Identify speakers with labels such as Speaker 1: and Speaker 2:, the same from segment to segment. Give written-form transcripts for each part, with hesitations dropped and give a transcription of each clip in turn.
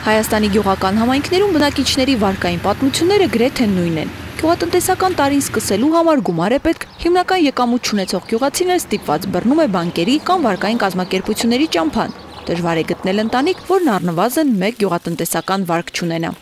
Speaker 1: Հայաստանի գյուղական համայնքներում բնակիչների վարկային պատմությունները գրեթե նույնն են։ Գյուղատնտեսական տարին սկսելու համար գումար է պետք, հիմնական եկամուտ չունեցող գյուղացին էլ ստիպված բռնում է բանկերի կամ վարկային կազմակերպությունների ճամփան։ Դժվար է գտնել ընտանիք, որն առնվազն մեկ գյուղատնտեսական վարկ չունենա։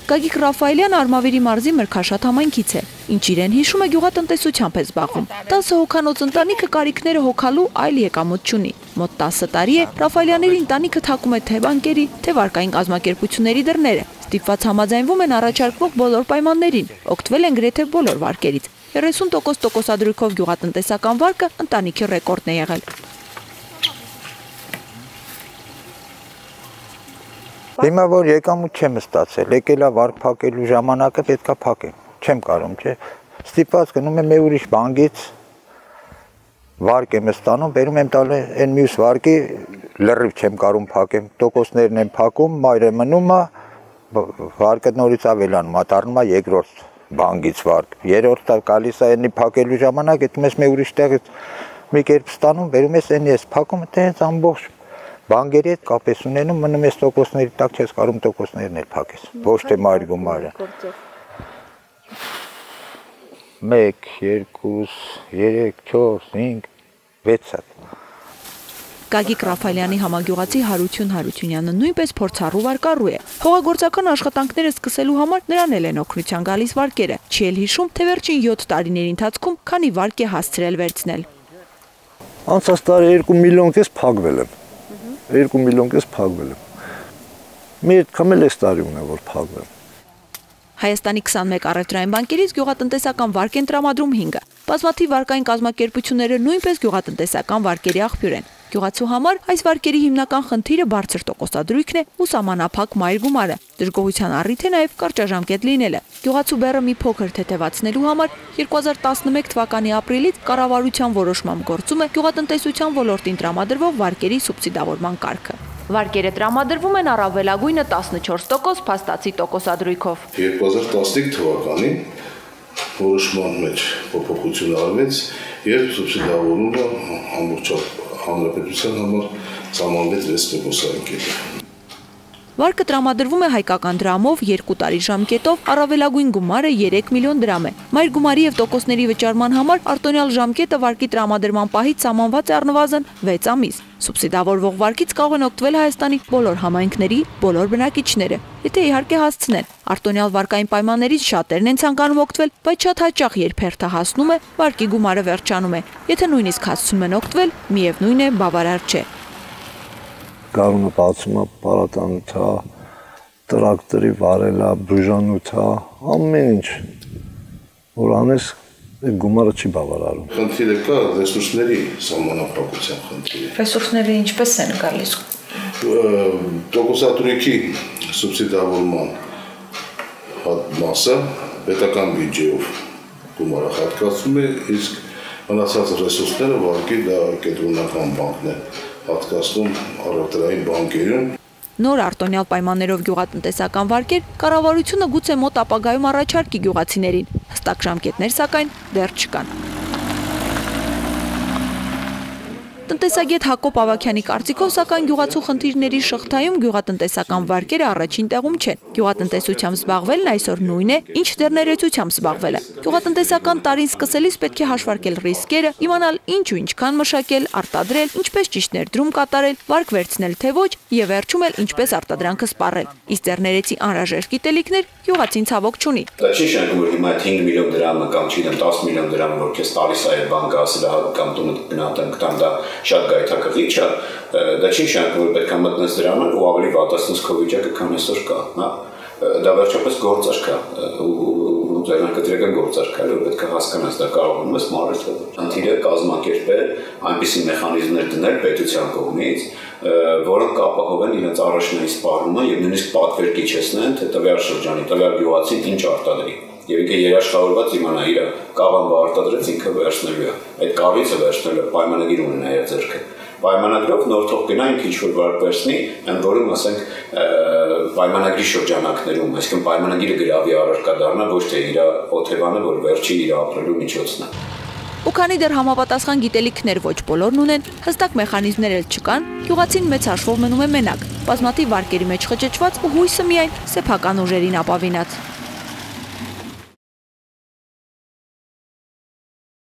Speaker 1: Գագիկ Ռաֆայելյանը Արմավիրի մարզի Մրգաշատ համայնքից է, ինչ իրեն հիշում է գյուղատնտեսությամբ է զբաղվում։ 10 հոգանոց ընտանիքը կարիքները հոգալու այլ եկամուտ չունի։ Մոտ 10 տարի է Ռաֆայելյանների ընտանիքը թակում է թե բանկերի, թե վարկային կազմակերպությունների դռները։ Ստիպված համաձայնվում են առաջարկվող բոլոր պայմաններին, օգտվել են գրեթե բոլոր վարկերից։ 30% տոկոսադրույքով գյուղատնտեսական վարկը ընտանիքի ռեկորդն է եղել։
Speaker 2: Հիմա որ եկամուտ չեմ ստացել, եկել է վարկ փակելու ժամանակը պետքա փակեմ, չեմ կարող, չէ։ Ստիպված գնում եմ մի ուրիշ բանկից վարկ եմ ստանում, բերում եմ տալու այն մյուս վարկի լրիվ չեմ կարող փակեմ, տոկոսներն եմ փակում, մայրը մնում է, վարկը նորից ավելանում, դառնում է երկրորդ բանկից վարկ։ Երրորդը գալիս է այնի փակելու ժամանակ, այդ մեզ մի ուրիշ տեղից մի կերպ ստանում, բերում ես այնի ես փակում, դա հենց ամբողջ բանկերի հետ կապ ես ունենում, մնում ես տոկոսների տակ չես կարող տոկոսներն էլ փակես, ոչ թե մայր գումարը։ 1, 2, 3, 4, 5, 6 հատ։
Speaker 1: Գագիկ Ռաֆայելյանի համագյուղացի Հարություն Հարությունյանը նույնպես փորձառու վարկառու է։ Հողագործական աշխատանքները սկսելու համար նրան էլ են օգնության գալիս վարկերը։ Չի էլ հիշում, թե վերջին 7 տարիների ընթացքում քանի վարկ է հասցրել վերցնել։
Speaker 3: Անցած տարի 2 միլիոն կես փակվել եմ։ 2 միլիոն կես փակվել եմ։ Մի անգամ էլ այս տարի ունեմ որ փակվել։
Speaker 1: Հայաստանի 21 առևտրային բանկերից գյուղատնտեսական վարկ են տրամադրում 5-ը։ Բազմաթիվ վարկային կազմակերպությունները նույնպես գյուղատնտեսական վարկերի աղբյուր են։ Գյուղացու համար այս վարկերի հիմնական խնդիրը բարձր տոկոսադրույքն է ու սահմանափակ մայր գումարը։ Դժգոհության առիթ է նաև կարճաժամկետ լինելը։ Գյուղացու բեռը մի փոքր թեթևացնելու համար 2011 թվականի ապրիլից կառավարության որոշմամբ գործում է գյուղատնտեսության ոլորտին տրամադրվող վարկերի սուբսիդավորման կարգը։ Վարկերը տրամադրվում են առավելագույնը 14% փաստացի տոկոսադրույքով։
Speaker 4: 2015 թվականին որոշման մեջ փոփոխություն արվեց, երբ սուբսիդավորումը ամբողջ հանրապետության համար սահմանվեց 6%-ային կետը։
Speaker 1: Վարկը տրամադրվում է հայկական դրամով 2 տարի ժամկետով, առավելագույն գումարը 3 միլիոն դրամ է։ Մայր գումարի եւ տոկոսների վճարման համար արտոնյալ ժամկետը վարկի տրամադրման պահից սահմանված է առնվազն 6 ամիս։ Սուբսիդավորվող վարկից կարող են օգտվել Հայաստանի բոլոր համայնքների բոլոր բնակիչները, եթե իհարկե հասցնեն։ Արտոնյալ վարկային պայմաններից շատերն են ցանկանում օգտվել, բայց շատ հաճախ երբ հերթը հասնում է, վարկի գումարը վերջանում է։ Եթե նույնիսկ հասցնում են օգտվել, միևնույն է բավարար չէ։
Speaker 3: Գարունը բացում է պարատանութա, տրակտորի վարելա, բուժանութա, ամեն ինչ, որ անես այդ գումարը չի բավարարում։
Speaker 4: Խնդիրը կա ռեսուրսների սահմանափակության խնդիրը։
Speaker 1: Ռեսուրսները ինչպես են գալիս։
Speaker 4: Տոկոսադրույքի սուբսիդավորման մասը պետական բյուջեով գումարը հատկացվում է, իսկ մնացած ռեսուրսները վարկի դա կենտրոնական բանկն է հատկացնում առևտրային բանկերում։
Speaker 1: Նոր արտոնյալ պայմաններով գյուղատնտեսական վարկեր կառավարությունը գուցե մոտ ապագայում առաջարկի գյուղացիներին, հստակ ժամկետներ սակայն դեռ չկան։ Տնտեսագետ Հակոբ Ավագյանի կարծիքով սակայն գյուղացու խնդիրների շղթայում գյուղատնտեսական վարկերը առաջին տեղում չեն։ Գյուղատնտեսությամբ զբաղվելն այսօր նույն է, ինչ դեռներեցությամբ զբաղվելը։ Գյուղատնտեսական տարին սկսելիս պետք է հաշվարկել ռիսկերը, իմանալ ինչ ու ինչքան մշակել, արտադրել, ինչպես ճիշտ ներդրում կատարել, վարկ վերցնել թե ոչ եւ վերջում էլ ինչպես արտադրանքը սպառել։ Իսկ դեռներեցի անհրաժեշտ գիտելիքներ գյուղացին ցավոք չունի։
Speaker 5: Դա չի շնորհում որ հիմա 5 միլիոն դրամը կամ չգիտեմ 10 միլիոն դրամը որ քեզ տալիս է բանկը ասել կամ տունը գնահատենք կամ դա շատ գայթակղիչ է, դա չի նշանակում որ պետք է մտնես դրամը ու ավելի վատացնես քո վիճակը, քան այսօր կա, հա։ Դա վերջապես գործարք է, ու ձեռնարկատիրական գործարք է, որ պետք է հասկանաս դա կարողանում ես մարել։ Խնդիրը կազմակերպել այնպիսի մեխանիզմներ դնել պետության կողմից, որոնք ապահովեն իրենց առաջնային սպառումը եւ նույնիսկ պատվեր կիչեցնեն, թե տվյալ շրջանի, տվյալ գյուղացին ինչ արտադրի։ Եվ ինքը երաշխավորված իմանա իր կաղամբը արտադրեց ինքը վերցնելու է։ Այդ կառույցը վերցնելու է, պայմանագիր ունենա իր ձեռքը։ Պայմանագրով նորթող գնա ինքը ինչ-որ վարկ վերցնի, ընդ որում ասենք պայմանագրի շրջանակներում, այսինքն պայմանագիրը գրավի առարկա դառնա, ոչ թե իր օթևանը, որ վերջի իր ապրելու միջոցն է։
Speaker 1: Ու քանի դեռ համապատասխան գիտելիքներ ոչ բոլորն ունեն, հստակ մեխանիզմներ էլ չկան, գյուղացին մեծ հաշվով մնում է մենակ, բազմաթիվ վարկերի մեջ խճճված ու հույսը միայն սեփական ուժերին ապավինած։